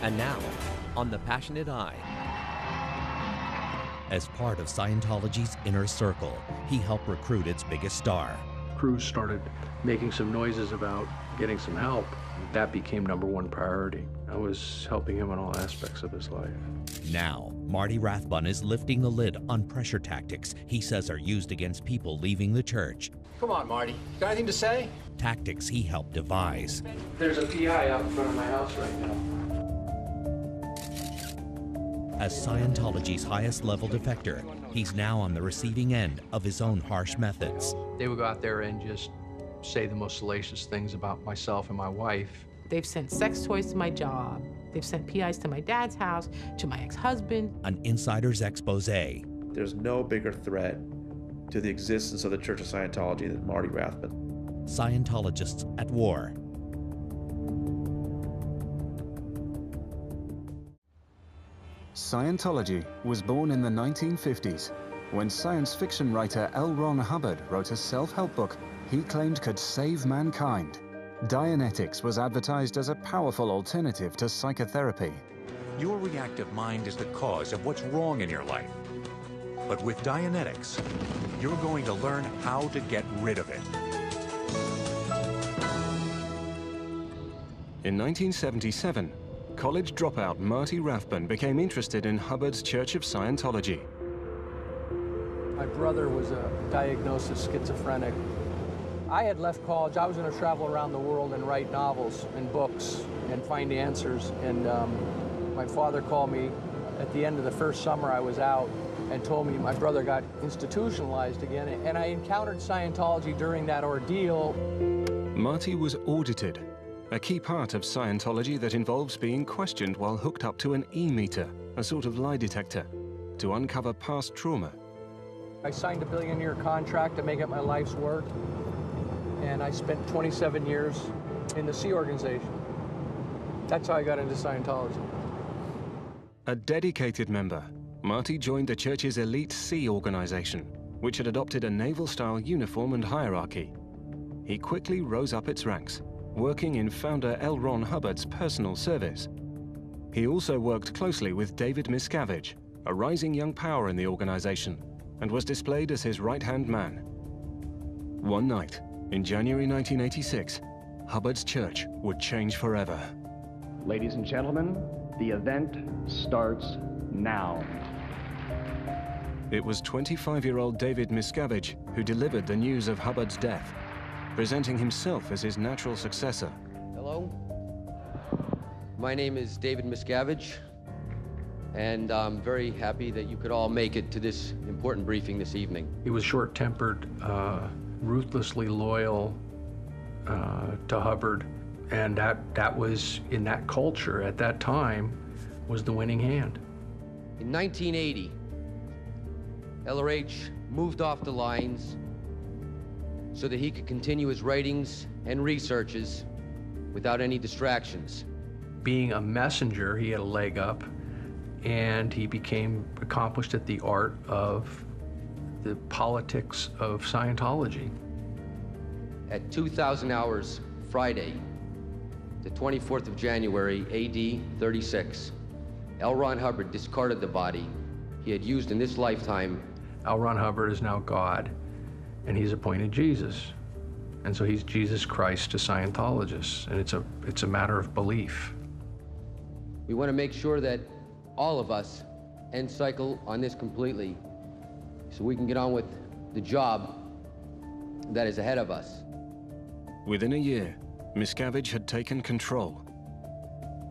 And now, on The Passionate Eye. As part of Scientology's inner circle, he helped recruit its biggest star. Cruz started making some noises about getting some help. That became #1 priority. I was helping him in all aspects of his life. Now, Marty Rathbun is lifting the lid on pressure tactics he says are used against people leaving the church. Come on, Marty. Got anything to say? Tactics he helped devise. There's a PI out in front of my house right now. As Scientology's highest level defector, he's now on the receiving end of his own harsh methods. They would go out there and just say the most salacious things about myself and my wife. They've sent sex toys to my job. They've sent PIs to my dad's house, to my ex-husband. An insider's expose. There's no bigger threat to the existence of the Church of Scientology than Marty Rathbun. Scientologists at war. Scientology was born in the 1950s, when science fiction writer L. Ron Hubbard wrote a self-help book he claimed could save mankind. Dianetics was advertised as a powerful alternative to psychotherapy. Your reactive mind is the cause of what's wrong in your life. But with Dianetics, you're going to learn how to get rid of it. In 1977, college dropout Marty Rathbun became interested in Hubbard's Church of Scientology. My brother was diagnosed as schizophrenic. I had left college. I was going to travel around the world and write novels and books and find answers. And my father called me at the end of the first summer I was out and told me my brother got institutionalized again. And I encountered Scientology during that ordeal. Marty was audited, a key part of Scientology that involves being questioned while hooked up to an E-meter, a sort of lie detector, to uncover past trauma. I signed a billion-year contract to make it my life's work. And I spent 27 years in the Sea Organization. That's how I got into Scientology. A dedicated member, Marty joined the church's elite Sea Organization, which had adopted a naval-style uniform and hierarchy. He quickly rose up its ranks, working in founder L. Ron Hubbard's personal service. He also worked closely with David Miscavige, a rising young power in the organization, and was displayed as his right-hand man. One night, in January 1986, Hubbard's church would change forever. Ladies and gentlemen, the event starts now. It was 25-year-old David Miscavige who delivered the news of Hubbard's death, presenting himself as his natural successor. Hello, my name is David Miscavige, and I'm very happy that you could all make it to this important briefing this evening. He was short-tempered, ruthlessly loyal to Hubbard, and that was, in that culture at that time, was the winning hand. In 1980, LRH moved off the lines so that he could continue his writings and researches without any distractions. Being a messenger, he had a leg up, and he became accomplished at the art of the politics of Scientology. At 2,000 hours Friday, the 24th of January, AD 36, L. Ron Hubbard discarded the body he had used in this lifetime. L. Ron Hubbard is now God, and he's appointed Jesus. And so he's Jesus Christ to Scientologists, and it's a matter of belief. We want to make sure that all of us end cycle on this completely, so we can get on with the job that is ahead of us. Within a year, Miscavige had taken control.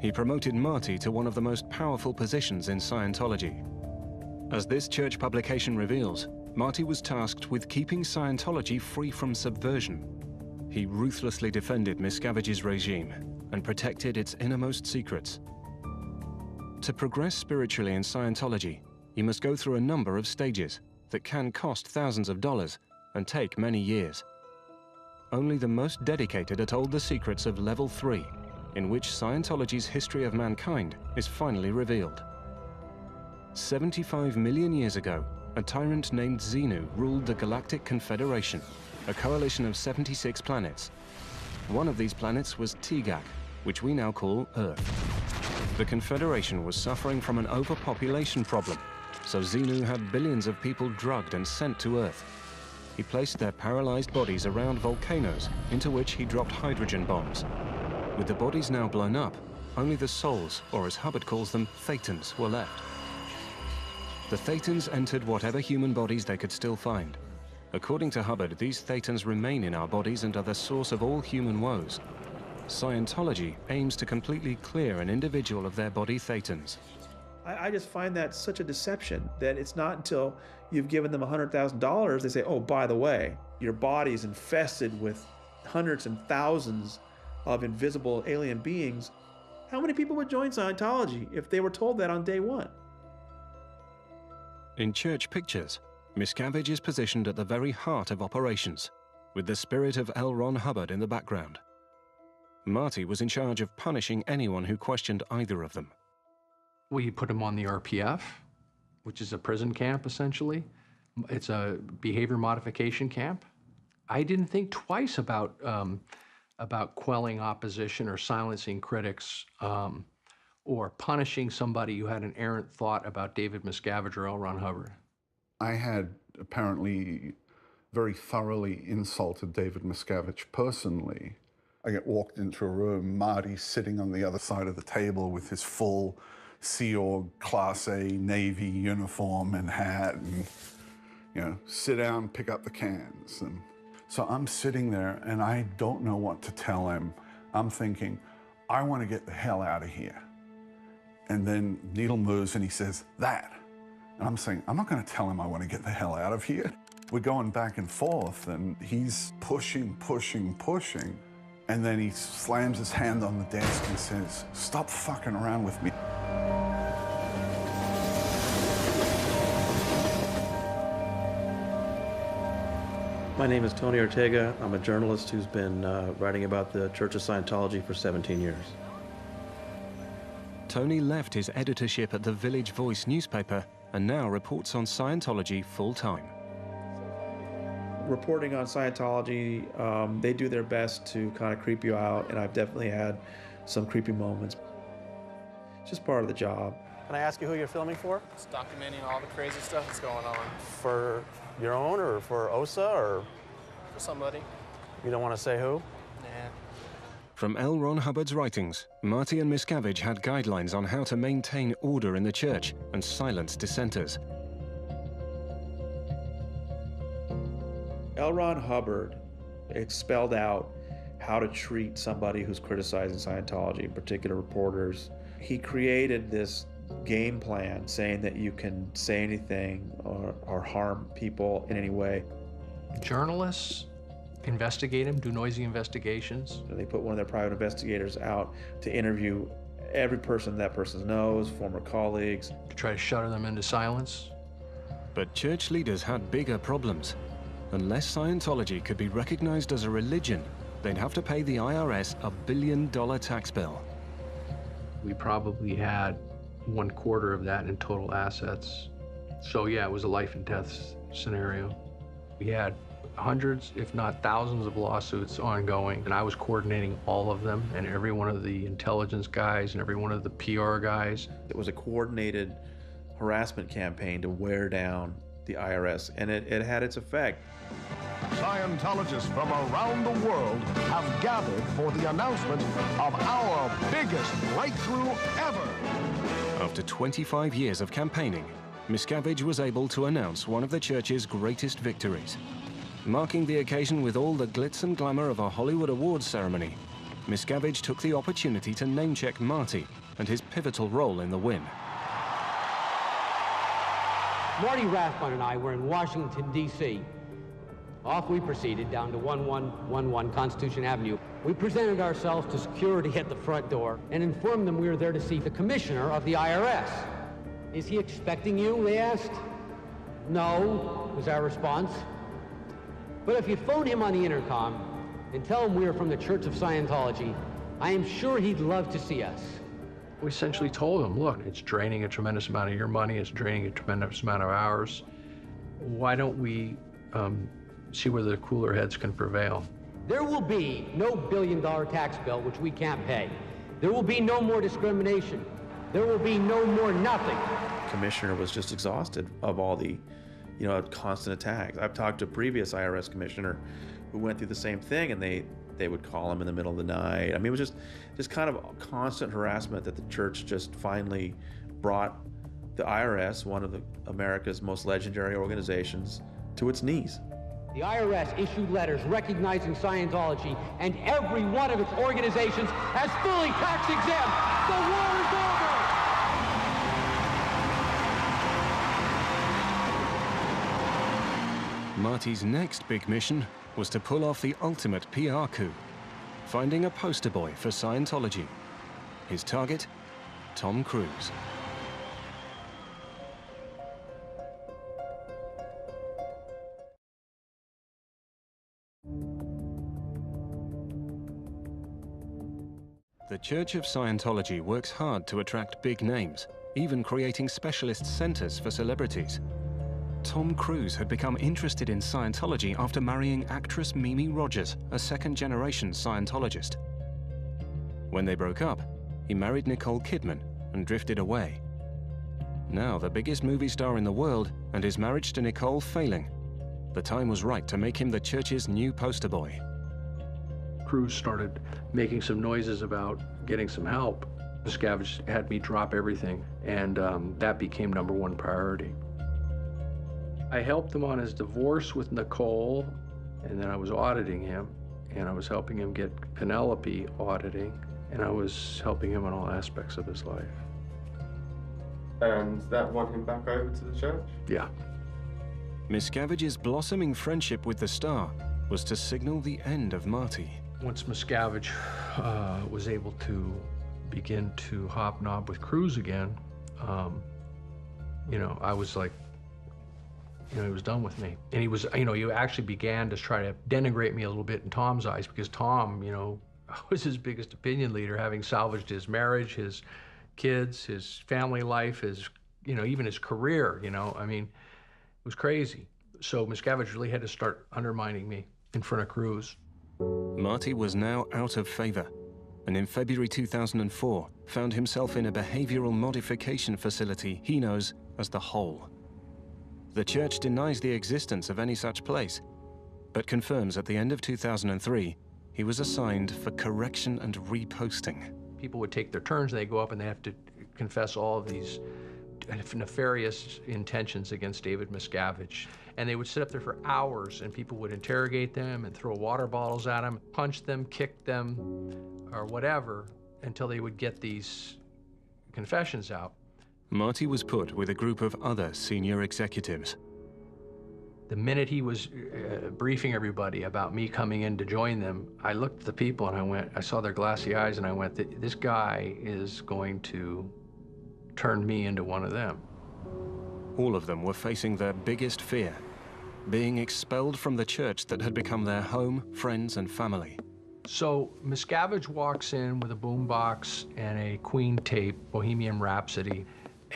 He promoted Marty to one of the most powerful positions in Scientology. As this church publication reveals, Marty was tasked with keeping Scientology free from subversion. He ruthlessly defended Miscavige's regime and protected its innermost secrets. To progress spiritually in Scientology, you must go through a number of stages that can cost thousands of dollars and take many years. Only the most dedicated are told the secrets of Level 3, in which Scientology's history of mankind is finally revealed. 75 million years ago, a tyrant named Xenu ruled the Galactic Confederation, a coalition of 76 planets. One of these planets was Tigak, which we now call Earth. The Confederation was suffering from an overpopulation problem, so Xenu had billions of people drugged and sent to Earth. He placed their paralyzed bodies around volcanoes, into which he dropped hydrogen bombs. With the bodies now blown up, only the souls, or as Hubbard calls them, thetans, were left. The thetans entered whatever human bodies they could still find. According to Hubbard, these thetans remain in our bodies and are the source of all human woes. Scientology aims to completely clear an individual of their body thetans. I just find that such a deception that it's not until you've given them $100,000 they say, oh, by the way, your body's infested with hundreds and thousands of invisible alien beings. How many people would join Scientology if they were told that on day one? In church pictures, Miscavige is positioned at the very heart of operations, with the spirit of L. Ron Hubbard in the background. Marty was in charge of punishing anyone who questioned either of them. We put him on the RPF, which is a prison camp, essentially. It's a behavior modification camp. I didn't think twice about quelling opposition or silencing critics or punishing somebody who had an errant thought about David Miscavige or L. Ron Hubbard. I had apparently very thoroughly insulted David Miscavige personally. I get walked into a room, Marty's sitting on the other side of the table with his full Sea Org Class A Navy uniform and hat, and, you know, sit down, pick up the cans. And so I'm sitting there and I don't know what to tell him. I'm thinking, I want to get the hell out of here. And then Needle moves and he says, that. And I'm saying, I'm not going to tell him I want to get the hell out of here. We're going back and forth and he's pushing. And then he slams his hand on the desk and says, stop fucking around with me. My name is Tony Ortega. I'm a journalist who's been writing about the Church of Scientology for 17 years. Tony left his editorship at the Village Voice newspaper and now reports on Scientology full-time. Reporting on Scientology, they do their best to kind of creep you out, and I've definitely had some creepy moments. It's just part of the job. Can I ask you who you're filming for? Just documenting all the crazy stuff that's going on. For your own or for OSA or? For somebody. You don't want to say who? Nah. From L. Ron Hubbard's writings, Marty and Miscavige had guidelines on how to maintain order in the church and silence dissenters. L. Ron Hubbard, it spelled out how to treat somebody who's criticizing Scientology, in particular reporters. He created this game plan saying that you can say anything or harm people in any way. Journalists investigate him, do noisy investigations. They put one of their private investigators out to interview every person that person knows, former colleagues. To try to shudder them into silence. But church leaders had bigger problems. Unless Scientology could be recognized as a religion, they'd have to pay the IRS a $1 billion tax bill. We probably had 1/4 of that in total assets. So yeah, it was a life and death scenario. We had hundreds, if not thousands of lawsuits ongoing, and I was coordinating all of them, and every one of the intelligence guys and every one of the PR guys. It was a coordinated harassment campaign to wear down the IRS, and it had its effect. Scientologists from around the world have gathered for the announcement of our biggest breakthrough ever. After 25 years of campaigning, Miscavige was able to announce one of the church's greatest victories. Marking the occasion with all the glitz and glamour of a Hollywood awards ceremony, Miscavige took the opportunity to name-check Marty and his pivotal role in the win. Marty Rathbun and I were in Washington, D.C. Off we proceeded down to 1111 Constitution Avenue. We presented ourselves to security at the front door and informed them we were there to see the commissioner of the IRS. Is he expecting you, they asked. No, was our response. But if you phone him on the intercom and tell him we are from the Church of Scientology, I am sure he'd love to see us. We essentially told him, look, it's draining a tremendous amount of your money, it's draining a tremendous amount of ours. Why don't we see where the cooler heads can prevail? There will be no $1 billion tax bill which we can't pay. There will be no more discrimination. There will be no more nothing. Commissioner was just exhausted of all the, constant attacks. I've talked to a previous IRS commissioner who went through the same thing, and they would call him in the middle of the night. I mean, it was just kind of constant harassment that the church just finally brought the IRS, one of America's most legendary organizations, to its knees. The IRS issued letters recognizing Scientology and every one of its organizations as fully tax-exempt. The war is over! Marty's next big mission was to pull off the ultimate PR coup, finding a poster boy for Scientology. His target, Tom Cruise. The Church of Scientology works hard to attract big names, even creating specialist centers for celebrities. Tom Cruise had become interested in Scientology after marrying actress Mimi Rogers, a second-generation Scientologist. When they broke up, he married Nicole Kidman and drifted away. Now the biggest movie star in the world, and his marriage to Nicole failing. The time was right to make him the church's new poster boy. Cruise started making some noises about getting some help. Miscavige had me drop everything, and that became #1 priority. I helped him on his divorce with Nicole, and then I was auditing him, and I was helping him get Penelope auditing, and I was helping him on all aspects of his life. And that won him back over to the church? Yeah. Miscavige's blossoming friendship with the star was to signal the end of Marty. Once Miscavige was able to begin to hobnob with Cruise again, I was like, he was done with me. And he was, he actually began to try to denigrate me a little bit in Tom's eyes, because Tom, was his biggest opinion leader, having salvaged his marriage, his kids, his family life, his, even his career, I mean, it was crazy. So Miscavige really had to start undermining me in front of Cruise. Marty was now out of favor, and in February 2004 found himself in a behavioral modification facility he knows as the Hole. The church denies the existence of any such place, but confirms at the end of 2003 he was assigned for correction and reposting. People would take their turns, and they go up and they have to confess all of these nefarious intentions against David Miscavige. And they would sit up there for hours, and people would interrogate them and throw water bottles at them, punch them, kick them, or whatever, until they would get these confessions out. Marty was put with a group of other senior executives. The minute he was briefing everybody about me coming in to join them, I looked at the people and I saw their glassy eyes, and I went, this guy is going to turn me into one of them. All of them were facing their biggest fear, being expelled from the church that had become their home, friends, and family. So Miscavige walks in with a boombox and a Queen tape, Bohemian Rhapsody,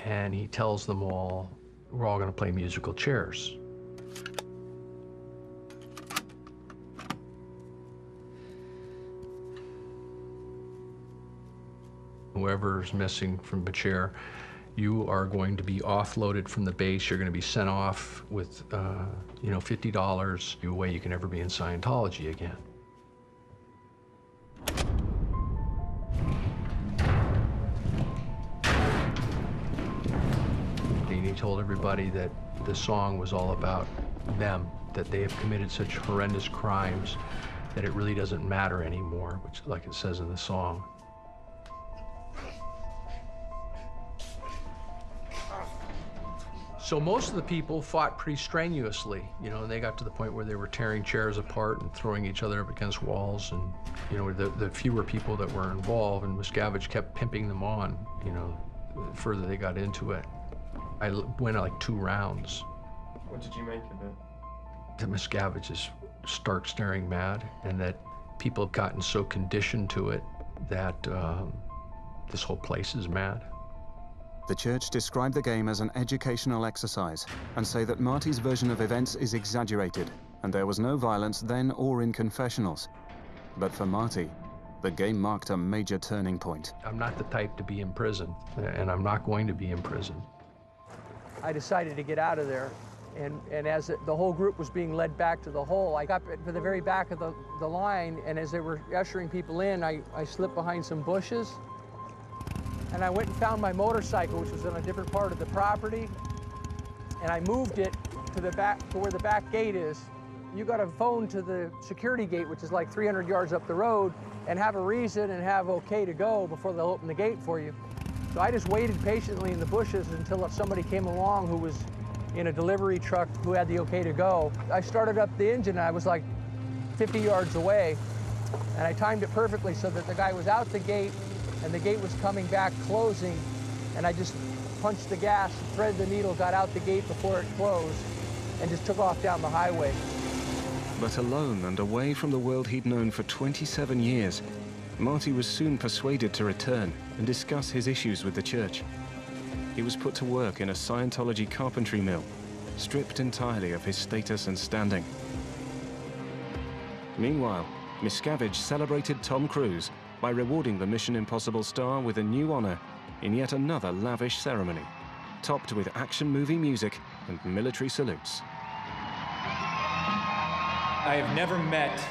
and he tells them all, we're all going to play musical chairs. Whoever's missing from the chair, you are going to be offloaded from the base. You're going to be sent off with, $50, a way you can never be in Scientology again. And he told everybody that the song was all about them, that they have committed such horrendous crimes that it really doesn't matter anymore, which, like it says in the song. So most of the people fought pretty strenuously, and they got to the point where they were tearing chairs apart and throwing each other up against walls, and, the fewer people that were involved, and Miscavige kept pimping them on, the further they got into it. I went like 2 rounds. What did you make of it? That Miscavige is stark staring mad, and that people have gotten so conditioned to it that this whole place is mad. The church describe the game as an educational exercise and say that Marty's version of events is exaggerated and there was no violence then or in confessionals. But for Marty, The game marked a major turning point. I'm not the type to be in prison, and I'm not going to be in prison. I decided to get out of there, and as the whole group was being led back to the hole, I got to the very back of the line, and as they were ushering people in, I slipped behind some bushes, and I went and found my motorcycle, which was on a different part of the property, and I moved it to the back, to where the back gate is. You got to phone to the security gate, which is like 300 yards up the road, and have a reason and have okay to go before they'll open the gate for you. So I just waited patiently in the bushes until somebody came along who was in a delivery truck who had the okay to go. I started up the engine, and I was like 50 yards away, and I timed it perfectly so that the guy was out the gate, and the gate was coming back, closing, and I just punched the gas, threaded the needle, got out the gate before it closed, and just took off down the highway. But alone and away from the world he'd known for 27 years, Marty was soon persuaded to return and discuss his issues with the church. He was put to work in a Scientology carpentry mill, stripped entirely of his status and standing. Meanwhile, Miscavige celebrated Tom Cruise by rewarding the Mission Impossible star with a new honor in yet another lavish ceremony, topped with action movie music and military salutes. I have never met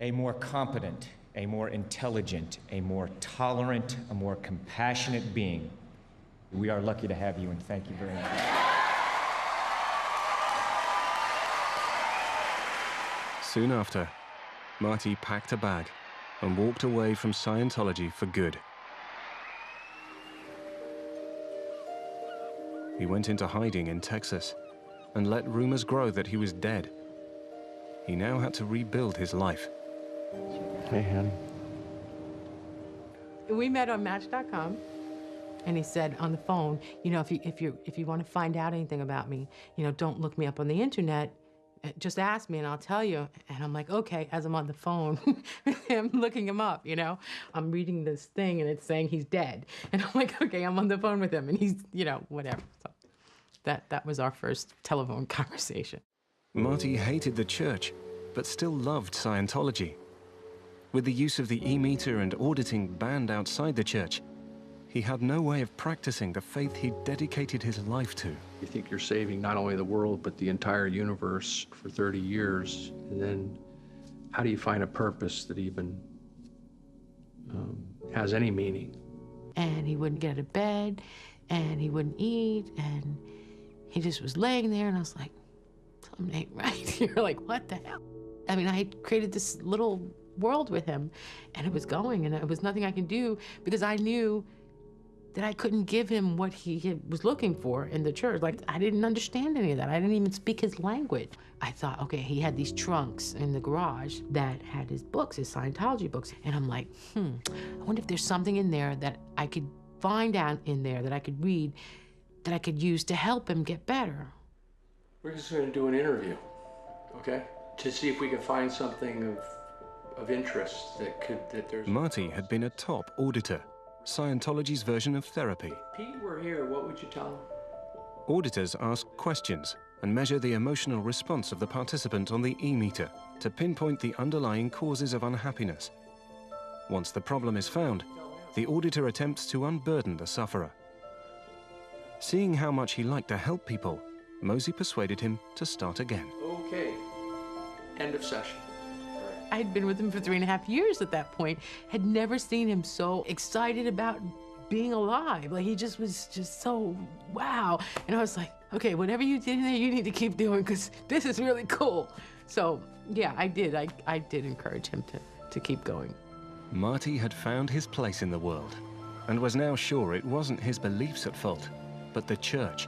a more competent, a more intelligent, a more tolerant, a more compassionate being. We are lucky to have you, and thank you very much. Soon after, Marty packed a bag and walked away from Scientology for good. He went into hiding in Texas and let rumors grow that he was dead. He now had to rebuild his life. Hey, honey. We met on Match.com, and he said on the phone, you know, if you want to find out anything about me, you know, don't look me up on the internet. Just ask me, and I'll tell you. And I'm like, okay. As I'm on the phone, I'm looking him up. You know, I'm reading this thing, and it's saying he's dead. And I'm like, okay, I'm on the phone with him, and he's, you know, whatever. So that was our first telephone conversation. Marty hated the church, but still loved Scientology. With the use of the e-meter and auditing banned outside the church, he had no way of practicing the faith he'd dedicated his life to. You think you're saving not only the world, but the entire universe for 30 years, and then how do you find a purpose that even has any meaning? And he wouldn't get out of bed, and he wouldn't eat, and he just was laying there, and I was like, something ain't right. You're like, what the hell? I mean, I had created this little world with him, and it was going, and it was nothing I could do because I knew that I couldn't give him what he was looking for in the church. Like, I didn't understand any of that. I didn't even speak his language. I thought, okay, he had these trunks in the garage that had his books, his Scientology books, and I'm like, I wonder if there's something in there that I could find out in there that I could read, that I could use to help him get better. We're just going to do an interview, okay? To see if we can find something of interest that there's... Marty had been a top auditor, Scientology's version of therapy. Pete were here, what would you tell him? Auditors ask questions and measure the emotional response of the participant on the e-meter to pinpoint the underlying causes of unhappiness. Once the problem is found, the auditor attempts to unburden the sufferer. Seeing how much he liked to help people, Mosey persuaded him to start again. Okay, end of session. I had been with him for 3.5 years at that point, had never seen him so excited about being alive. Like, he just was just so, wow. And I was like, okay, whatever you did in there, you need to keep doing, because this is really cool. So, yeah, I did. I did encourage him to keep going. Marty had found his place in the world and was now sure it wasn't his beliefs at fault, but the church.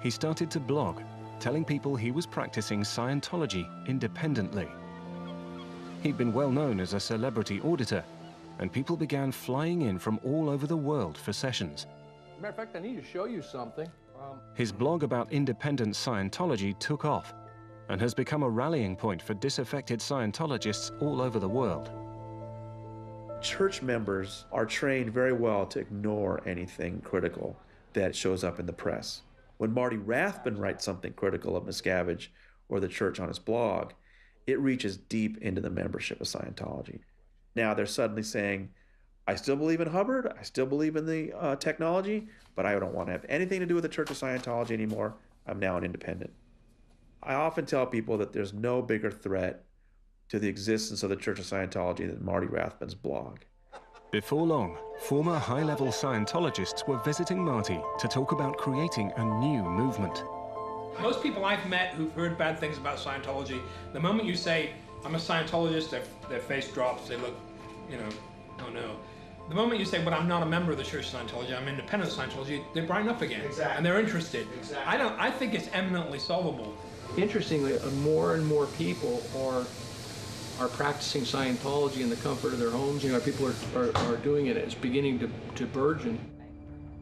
He started to blog, telling people he was practicing Scientology independently. He'd been well known as a celebrity auditor, and people began flying in from all over the world for sessions. Matter of fact, I need to show you something. His blog about independent Scientology took off and has become a rallying point for disaffected Scientologists all over the world. Church members are trained very well to ignore anything critical that shows up in the press. When Marty Rathbun writes something critical of Miscavige or the church on his blog, it reaches deep into the membership of Scientology. Now they're suddenly saying, I still believe in Hubbard, I still believe in the technology, but I don't want to have anything to do with the Church of Scientology anymore. I'm now an independent. I often tell people that there's no bigger threat to the existence of the Church of Scientology than Marty Rathbun's blog. Before long, former high-level Scientologists were visiting Marty to talk about creating a new movement. Most people I've met who've heard bad things about Scientology, the moment you say, I'm a Scientologist, their face drops, they look, you know, oh no. The moment you say, but I'm not a member of the Church of Scientology, I'm independent of Scientology, they brighten up again. Exactly. And they're interested. Exactly. I think it's eminently solvable. Interestingly, more and more people are practicing Scientology in the comfort of their homes. You know, people are doing it. It's beginning to burgeon.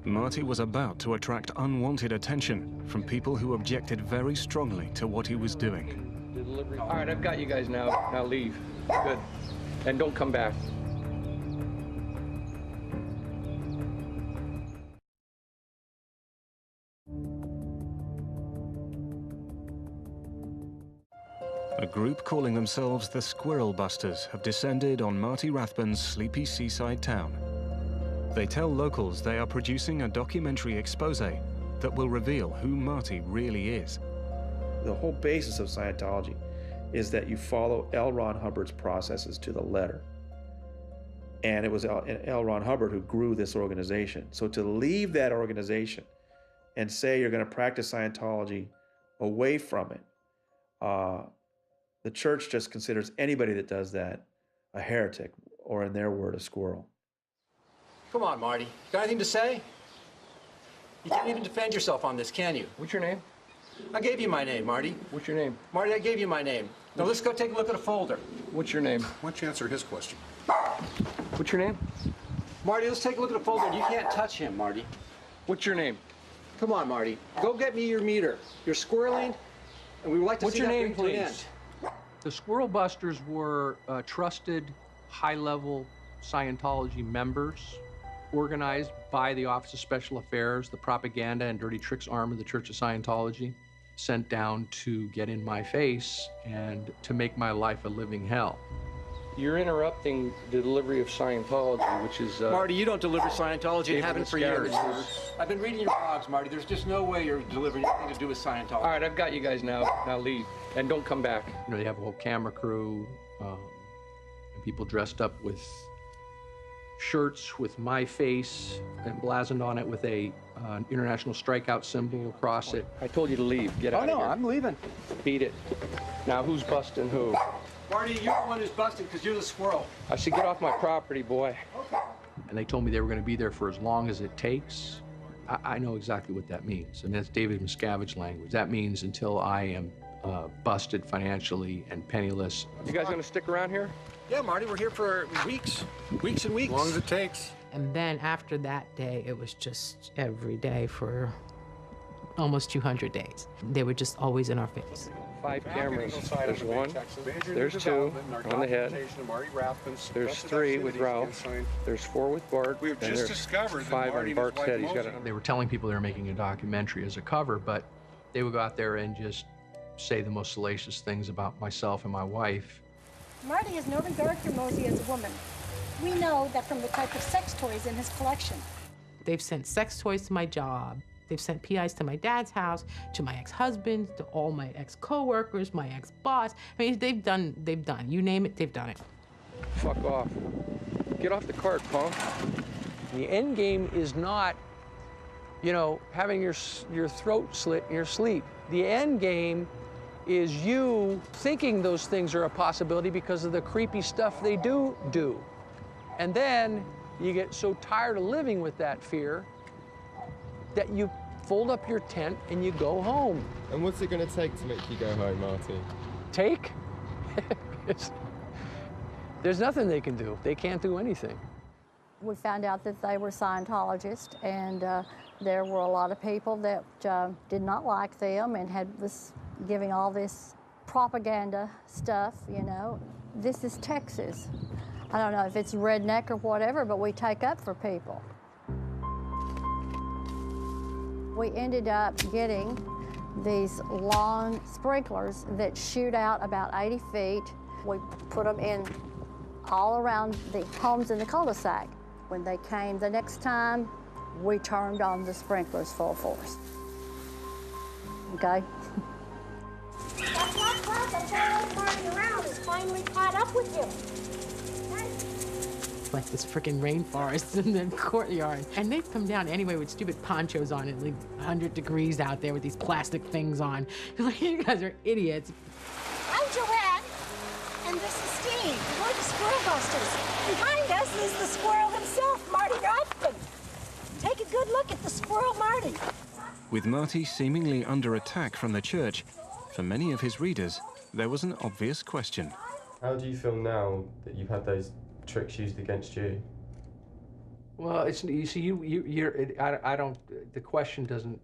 Marty was about to attract unwanted attention from people who objected very strongly to what he was doing. All right, I've got you guys now. Now leave. Good. And don't come back. A group calling themselves the Squirrel Busters have descended on Marty Rathbun's sleepy seaside town. They tell locals they are producing a documentary expose that will reveal who Marty really is. The whole basis of Scientology is that you follow L. Ron Hubbard's processes to the letter. And it was L. Ron Hubbard who grew this organization. So to leave that organization and say you're going to practice Scientology away from it, the church just considers anybody that does that a heretic, or in their word, a squirrel. Come on, Marty. Got anything to say? You can't even defend yourself on this, can you? What's your name? I gave you my name, Marty. What's your name? Marty, I gave you my name. Now let's go take a look at a folder. What's your name? Why don't you answer his question? What's your name? Marty, let's take a look at a folder. You can't touch him, Marty. What's your name? Come on, Marty. Go get me your meter. You're squirreling, and we would like to What's see your that name, bring to an please? end. The Squirrel Busters were trusted, high-level Scientology members organized by the Office of Special Affairs, the propaganda and dirty tricks arm of the Church of Scientology, sent down to get in my face and to make my life a living hell. You're interrupting the delivery of Scientology, which is... Marty, you don't deliver Scientology and haven't for years. Miscavige. I've been reading your blogs, Marty. There's just no way you're delivering anything to do with Scientology. All right, I've got you guys now. Now leave. And don't come back. You know, they have a whole camera crew, and people dressed up with shirts with my face and blazoned on it with a international strikeout symbol across it. I told you to leave. Get out of here. Oh, no, I'm leaving. Beat it. Now, who's busting who? Marty, you're the one who's busted because you're the squirrel. I said, get off my property, boy. Okay. And they told me they were going to be there for as long as it takes. I know exactly what that means. I mean, that's David Miscavige language. That means until I am busted financially and penniless. You guys going to stick around here? Yeah, Marty, we're here for weeks. Weeks and weeks. As long as it takes. And then after that day, it was just every day for almost 200 days. They were just always in our face. 5 cameras. There's 1, there's 2 on the head, there's 3 with Ralph, there's 4 with Bart, We've and just there's discovered that 5 Marty on Bart's and his head. wife He's got They were telling people they were making a documentary as a cover, but they would go out there and just say the most salacious things about myself and my wife. Marty has no regard for Mosey as a woman. We know that from the type of sex toys in his collection. They've sent sex toys to my job. They've sent PIs to my dad's house, to my ex-husband, to all my ex-co-workers, my ex-boss. I mean, they've done, you name it, they've done it. Fuck off. Get off the cart, punk. The end game is not, you know, having your throat slit in your sleep. The end game is you thinking those things are a possibility because of the creepy stuff they do. And then you get so tired of living with that fear that you fold up your tent and you go home. And what's it going to take to make you go home, Marty? Take? There's nothing they can do. They can't do anything. We found out that they were Scientologists, and there were a lot of people that did not like them and was giving all this propaganda stuff, you know. This is Texas. I don't know if it's redneck or whatever, but we take up for people. We ended up getting these long sprinklers that shoot out about 80 feet. We put them in all around the homes in the cul-de-sac. When they came the next time, we turned on the sprinklers full force. Okay? That's not class. That's why Marty around is finally caught up with you. Like this freaking rainforest in the courtyard. And they've come down anyway with stupid ponchos on and like 100 degrees out there with these plastic things on. Like, you guys are idiots. I'm Joanne, and this is Steve. We're the Squirrel Busters. Behind us is the squirrel himself, Marty Rathbun. Take a good look at the squirrel Marty. With Marty seemingly under attack from the church, for many of his readers, there was an obvious question. How do you feel now that you've had those tricks used against you? Well, it's, you see, I don't, the question doesn't,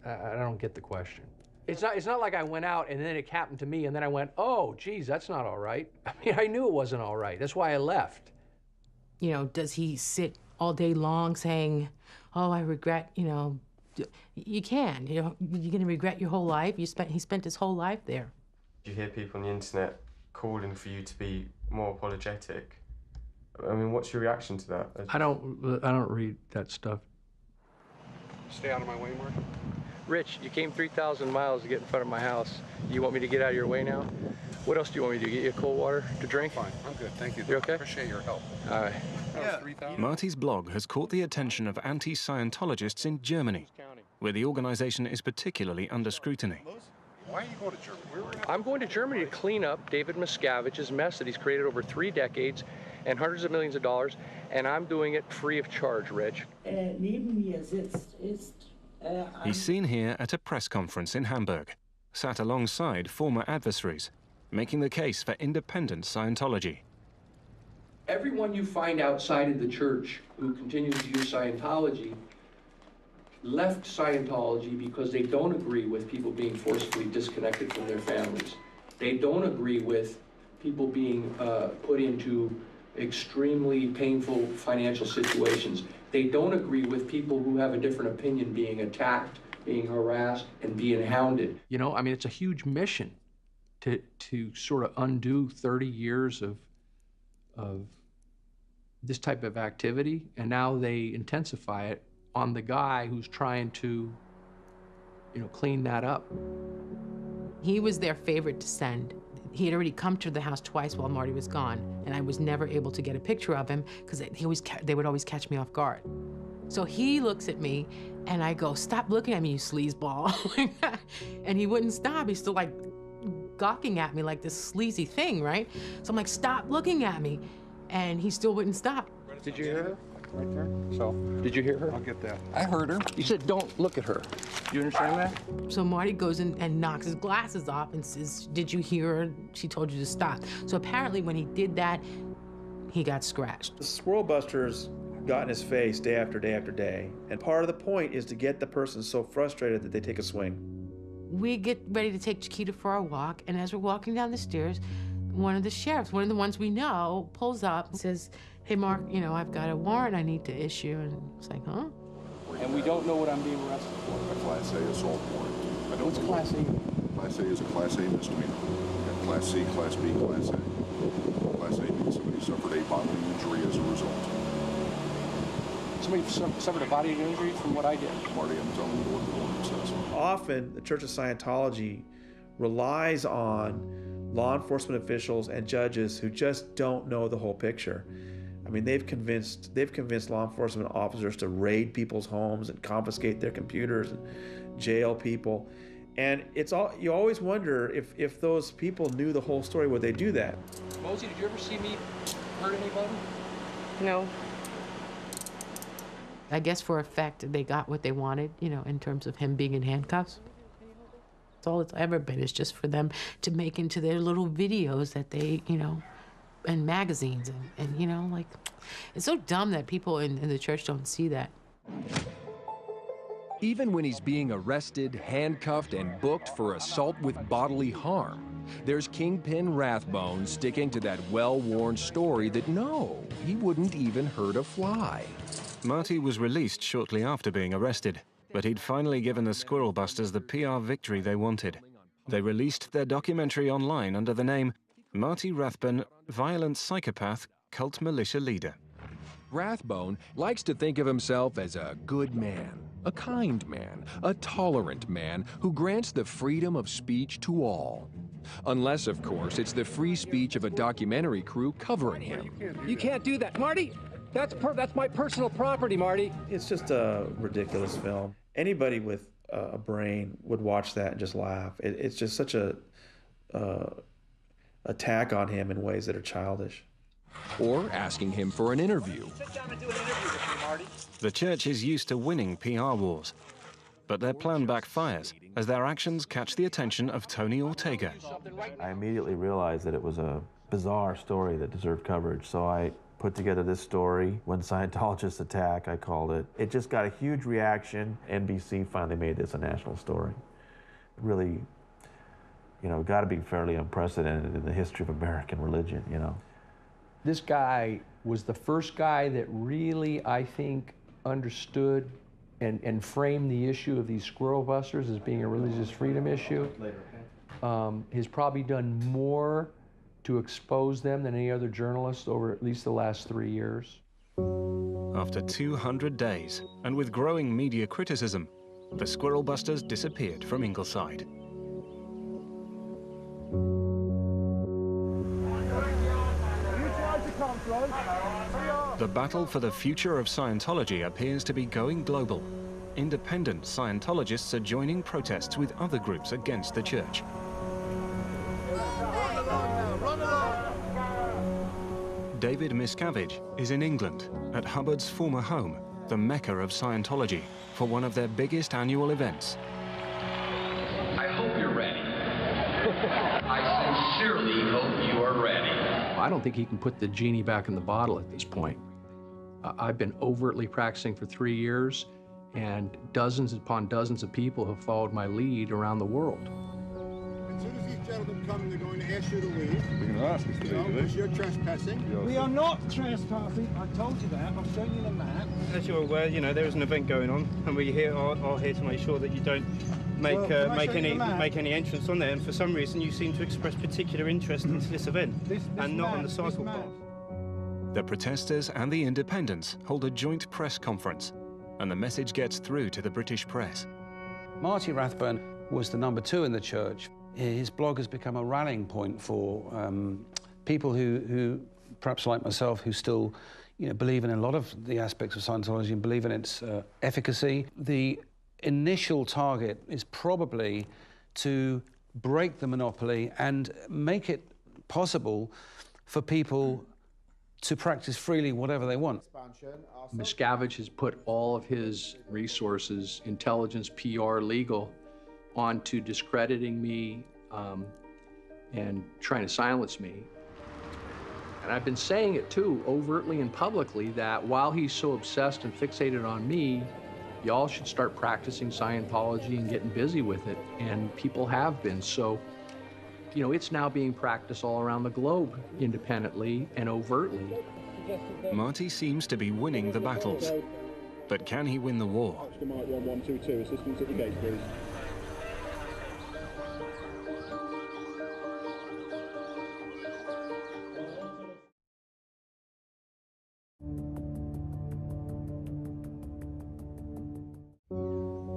I don't get the question. It's not like I went out and then it happened to me and then I went, oh, geez, that's not all right. I mean, I knew it wasn't all right. That's why I left. You know, does he sit all day long saying, oh, I regret, you know, you can, you know, you're gonna regret your whole life. He spent his whole life there. You hear people on the internet calling for you to be more apologetic. I mean, what's your reaction to that? I don't read that stuff. Stay out of my way, Mark. Rich, you came 3,000 miles to get in front of my house. You want me to get out of your way now? What else do you want me to do? Get you cold water to drink? Fine, I'm good, thank you. You okay? Appreciate your help. All right. Yeah. Marty's blog has caught the attention of anti-Scientologists in Germany, where the organization is particularly under scrutiny. Why are you going to Germany? I'm going to Germany to clean up David Miscavige's mess that he's created over 3 decades and hundreds of millions of dollars, and I'm doing it free of charge, Rich. He's seen here at a press conference in Hamburg, sat alongside former adversaries, making the case for independent Scientology. Everyone you find outside of the church who continues to use Scientology left Scientology because they don't agree with people being forcibly disconnected from their families. They don't agree with people being put into extremely painful financial situations. They don't agree with people who have a different opinion being attacked, being harassed, and being hounded. You know, I mean, it's a huge mission to sort of undo 30 years of this type of activity, and now they intensify it on the guy who's trying to, you know, clean that up. He was their favorite to send. He had already come to the house twice while Marty was gone, and I was never able to get a picture of him because they would always catch me off guard. So he looks at me, and I go, "Stop looking at me, you sleazeball." And he wouldn't stop. He's still like gawking at me like this sleazy thing, right? So I'm like, "Stop looking at me," and he still wouldn't stop. Did you hear her? Right there. So. Did you hear her? I'll get that. I heard her. You said don't look at her. Do you understand that? So Marty goes in and knocks his glasses off and says, "Did you hear her? She told you to stop." So apparently when he did that, he got scratched. The Squirrel Busters got in his face day after day after day. And part of the point is to get the person so frustrated that they take a swing. We get ready to take Chiquita for our walk, and as we're walking down the stairs, one of the sheriffs, one of the ones we know, pulls up and says, "Hey, Mark, you know, I've got a warrant I need to issue." And it's like, huh? And we don't know what I'm being arrested for. A Class A assault warrant. What's Class A? Class A is a Class A misdemeanor. You got Class C, Class B, Class A. Class A means somebody suffered a bodily injury as a result. Somebody suffered a bodily injury from what I did. Marty, I'm telling you what the warrant says. Often, the Church of Scientology relies on law enforcement officials and judges who just don't know the whole picture. I mean, they've convinced law enforcement officers to raid people's homes and confiscate their computers and jail people. And you always wonder if those people knew the whole story, would they do that? Mosey, did you ever see me hurt anybody? No. I guess for effect, they got what they wanted, you know, in terms of him being in handcuffs. That's all it's ever been, is just for them to make into their little videos that they, you know, and magazines, and you know, like, it's so dumb that people in the church don't see that. Even when he's being arrested, handcuffed, and booked for assault with bodily harm, there's Kingpin Rathbun sticking to that well-worn story that no, he wouldn't even hurt a fly. Marty was released shortly after being arrested, but he'd finally given the Squirrel Busters the PR victory they wanted. They released their documentary online under the name Marty Rathbun, violent psychopath, cult militia leader. Rathbun likes to think of himself as a good man, a kind man, a tolerant man who grants the freedom of speech to all. Unless, of course, it's the free speech of a documentary crew covering him. You can't do that, Marty. That's my personal property, Marty. It's just a ridiculous film. Anybody with a brain would watch that and just laugh. It's just such a attack on him in ways that are childish. Or asking him for an interview. The church is used to winning PR wars, but their plan backfires as their actions catch the attention of Tony Ortega. I immediately realized that it was a bizarre story that deserved coverage, so I put together this story. When Scientologists attack, I called it. It just got a huge reaction. NBC finally made this a national story. Really, you know, got to be fairly unprecedented in the history of American religion, you know. This guy was the first guy that really, I think, understood and framed the issue of these squirrel busters as being a religious freedom issue. He's probably done more to expose them than any other journalist over at least the last 3 years. After 200 days, and with growing media criticism, the squirrel busters disappeared from Ingleside. The battle for the future of Scientology appears to be going global. Independent Scientologists are joining protests with other groups against the church. David Miscavige is in England, at Hubbard's former home, the Mecca of Scientology, for one of their biggest annual events. I hope you're ready. I sincerely hope you are ready. I don't think he can put the genie back in the bottle at this point. I've been overtly practicing for 3 years, and dozens upon dozens of people have followed my lead around the world. As soon as these gentlemen come, they're going to ask you to leave. We're going to ask us to leave, because you're trespassing. We are not trespassing. I told you that. I've shown you the map. As you're aware, you know, there is an event going on, and we are here to make sure that you don't make any entrance on there. And for some reason, you seem to express particular interest into this event, and not on the cycle path. The protesters and the independents hold a joint press conference, and the message gets through to the British press. Marty Rathbun was the #2 in the church. His blog has become a rallying point for people who, perhaps like myself, who still, you know, believe in a lot of the aspects of Scientology and believe in its efficacy. The initial target is probably to break the monopoly and make it possible for people to practice freely whatever they want. Miscavige has put all of his resources, intelligence, PR, legal, onto discrediting me and trying to silence me. And I've been saying it too, overtly and publicly, that while he's so obsessed and fixated on me, y'all should start practicing Scientology and getting busy with it. And people have been. So, you know, it's now being practiced all around the globe, independently and overtly. Marty seems to be winning the battles, but can he win the war? Mike 1122, assistance at the gate, please.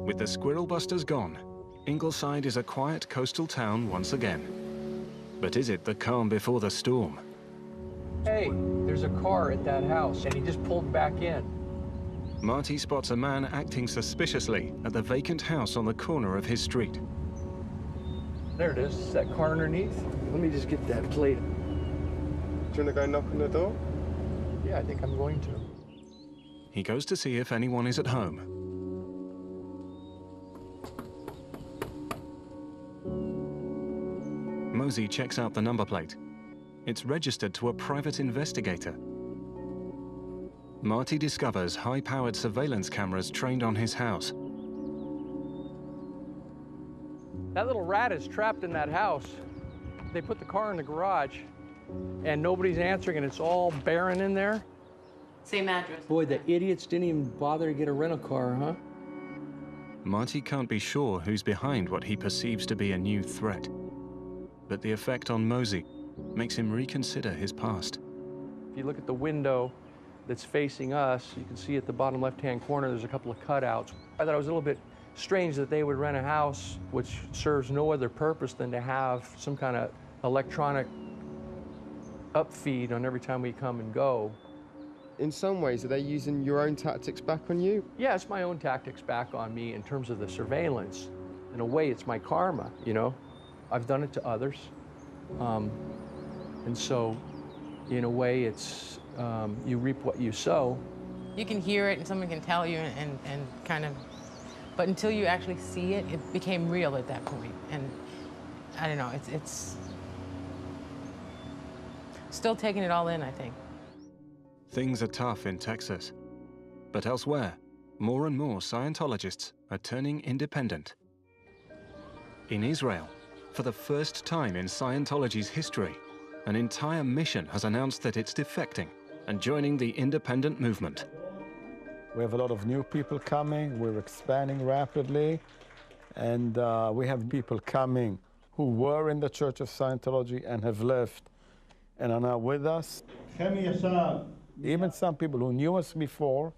With the squirrel busters gone, Ingleside is a quiet coastal town once again. But is it the calm before the storm? Hey, there's a car at that house, and he just pulled back in. Marty spots a man acting suspiciously at the vacant house on the corner of his street. There it is. Is that car underneath? Let me just get that plate. Do you want to go knock on the door? Yeah, I think I'm going to. He goes to see if anyone is at home. Mosey checks out the number plate. It's registered to a private investigator. Marty discovers high-powered surveillance cameras trained on his house. That little rat is trapped in that house. They put the car in the garage, and nobody's answering, and it's all barren in there. Same address. Boy, the idiots didn't even bother to get a rental car, huh? Marty can't be sure who's behind what he perceives to be a new threat. But the effect on Mosey makes him reconsider his past. If you look at the window that's facing us, you can see at the bottom left-hand corner there's a couple of cutouts. I thought it was a little bit strange that they would rent a house which serves no other purpose than to have some kind of electronic upfeed on every time we come and go. In some ways, are they using your own tactics back on you? Yeah, it's my own tactics back on me in terms of the surveillance. In a way, it's my karma, you know? I've done it to others. And so, in a way, it's you reap what you sow. You can hear it and someone can tell you and kind of, but until you actually see it, it became real at that point. And I don't know, it's still taking it all in, I think. Things are tough in Texas. But elsewhere, more and more Scientologists are turning independent. In Israel, for the first time in Scientology's history, an entire mission has announced that it's defecting and joining the independent movement. We have a lot of new people coming. We're expanding rapidly. And we have people coming who were in the Church of Scientology and have left and are now with us. Even some people who knew us before,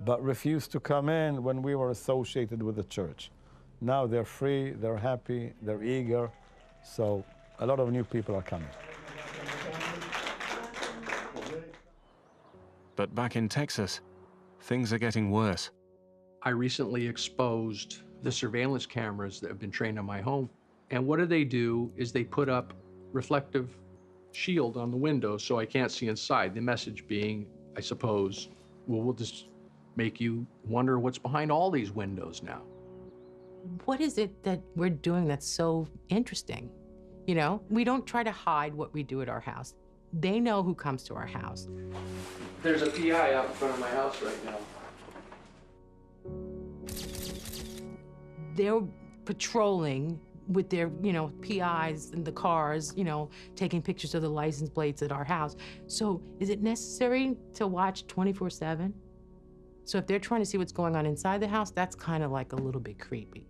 but refused to come in when we were associated with the church. Now they're free, they're happy, they're eager. So a lot of new people are coming. But back in Texas, things are getting worse. I recently exposed the surveillance cameras that have been trained on my home. And what do? Is they put up reflective shield on the window so I can't see inside. The message being, I suppose, well, we'll just make you wonder what's behind all these windows now. What is it that we're doing that's so interesting? You know, we don't try to hide what we do at our house. They know who comes to our house. There's a PI out in front of my house right now. They're patrolling with their, you know, PIs in the cars, you know, taking pictures of the license plates at our house. So is it necessary to watch 24/7? So if they're trying to see what's going on inside the house, that's kind of like a little bit creepy.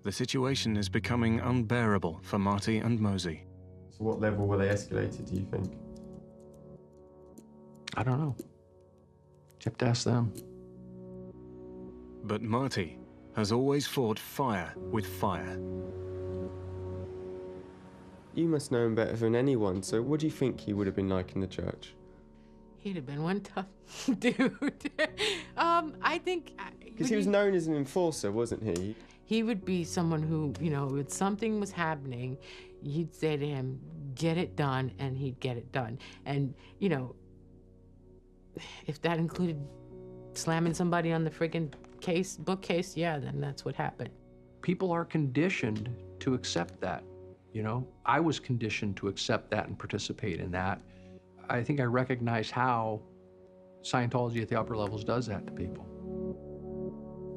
The situation is becoming unbearable for Marty and Mosey. So what level were they escalated, do you think? I don't know. You have to ask them. But Marty has always fought fire with fire. You must know him better than anyone, so what do you think he would have been like in the church? He'd have been one tough dude. I think... Because he was known as an enforcer, wasn't he? He would be someone who, you know, if something was happening, you'd say to him, get it done, and he'd get it done. And, you know, if that included slamming somebody on the friggin' bookcase, yeah, then that's what happened. People are conditioned to accept that, you know? I was conditioned to accept that and participate in that. I think I recognize how Scientology at the upper levels does that to people.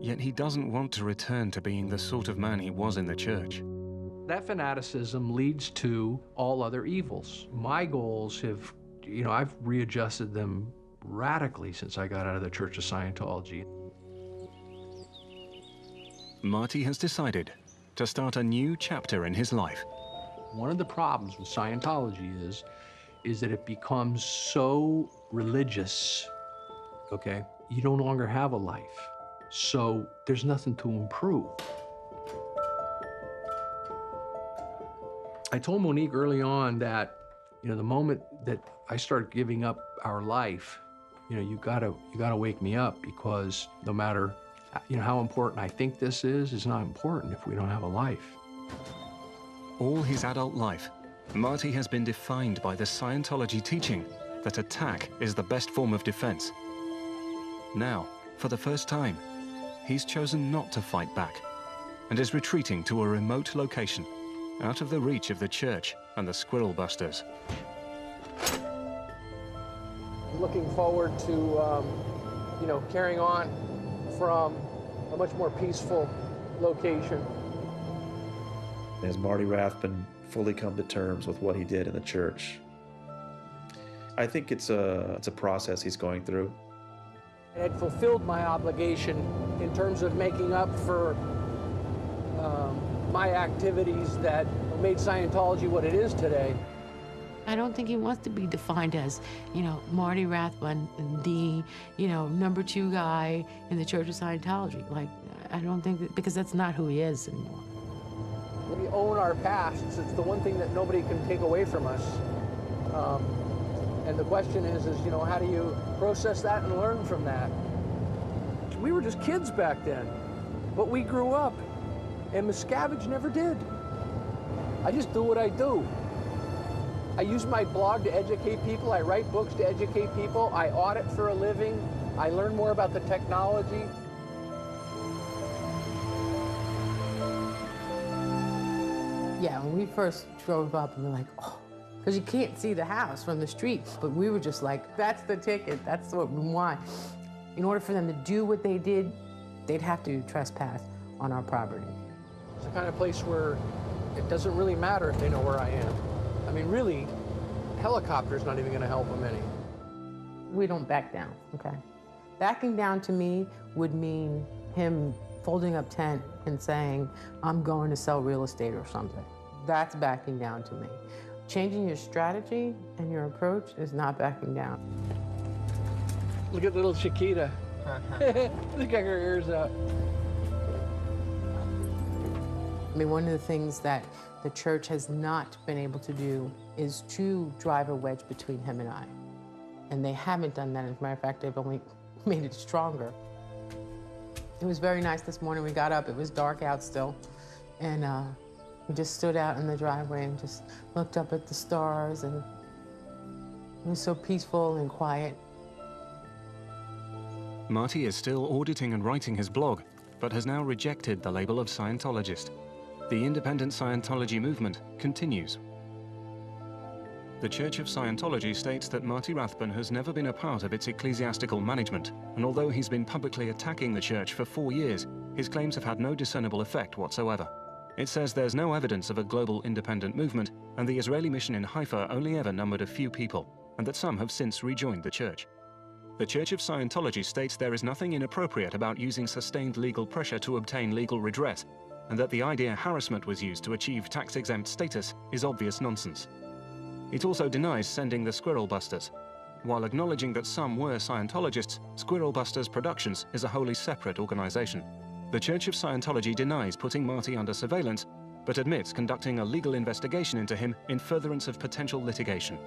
Yet he doesn't want to return to being the sort of man he was in the church. That fanaticism leads to all other evils. My goals have, you know, I've readjusted them radically since I got out of the Church of Scientology. Marty has decided to start a new chapter in his life. One of the problems with Scientology is that it becomes so religious, okay? You no longer have a life. So there's nothing to improve. I told Monique early on that, you know, the moment that I start giving up our life, you know, you gotta wake me up, because no matter, you know, how important I think this is not important if we don't have a life. All his adult life, Marty has been defined by the Scientology teaching that attack is the best form of defense. Now, for the first time, he's chosen not to fight back and is retreating to a remote location out of the reach of the church and the squirrel busters. Looking forward to, you know, carrying on from a much more peaceful location. Has Marty Rathbun fully come to terms with what he did in the church? I think it's a process he's going through. I had fulfilled my obligation in terms of making up for my activities that made Scientology what it is today. I don't think he wants to be defined as, you know, Marty Rathbun, the, you know, #2 guy in the Church of Scientology. Like, I don't think that, because that's not who he is anymore. We own our pasts. It's the one thing that nobody can take away from us. And the question is, you know, how do you process that and learn from that? We were just kids back then, but we grew up, and Miscavige never did. I just do what I do. I use my blog to educate people. I write books to educate people. I audit for a living. I learn more about the technology. Yeah, when we first drove up, we were like, oh, because you can't see the house from the street. But we were just like, that's the ticket. That's what we want. In order for them to do what they did, they'd have to trespass on our property. It's the kind of place where it doesn't really matter if they know where I am. I mean, really, helicopter's not even going to help them any. We don't back down, okay? Backing down to me would mean him folding up tent and saying, I'm going to sell real estate or something. That's backing down to me. Changing your strategy and your approach is not backing down. Look at little Chiquita. Look at her ears up. I mean, one of the things that the church has not been able to do is to drive a wedge between him and I. And they haven't done that. As a matter of fact, they've only made it stronger. It was very nice this morning. We got up, it was dark out still. And we just stood out in the driveway and just looked up at the stars, and it was so peaceful and quiet. Marty is still auditing and writing his blog, but has now rejected the label of Scientologist. The independent Scientology movement continues. The Church of Scientology states that Marty Rathbun has never been a part of its ecclesiastical management, and although he's been publicly attacking the church for 4 years, his claims have had no discernible effect whatsoever. It says there's no evidence of a global independent movement, and the Israeli mission in Haifa only ever numbered a few people, and that some have since rejoined the church. The Church of Scientology states there is nothing inappropriate about using sustained legal pressure to obtain legal redress, and that the idea harassment was used to achieve tax-exempt status is obvious nonsense. It also denies sending the Squirrel Busters. While acknowledging that some were Scientologists, Squirrel Busters Productions is a wholly separate organization. The Church of Scientology denies putting Marty under surveillance, but admits conducting a legal investigation into him in furtherance of potential litigation.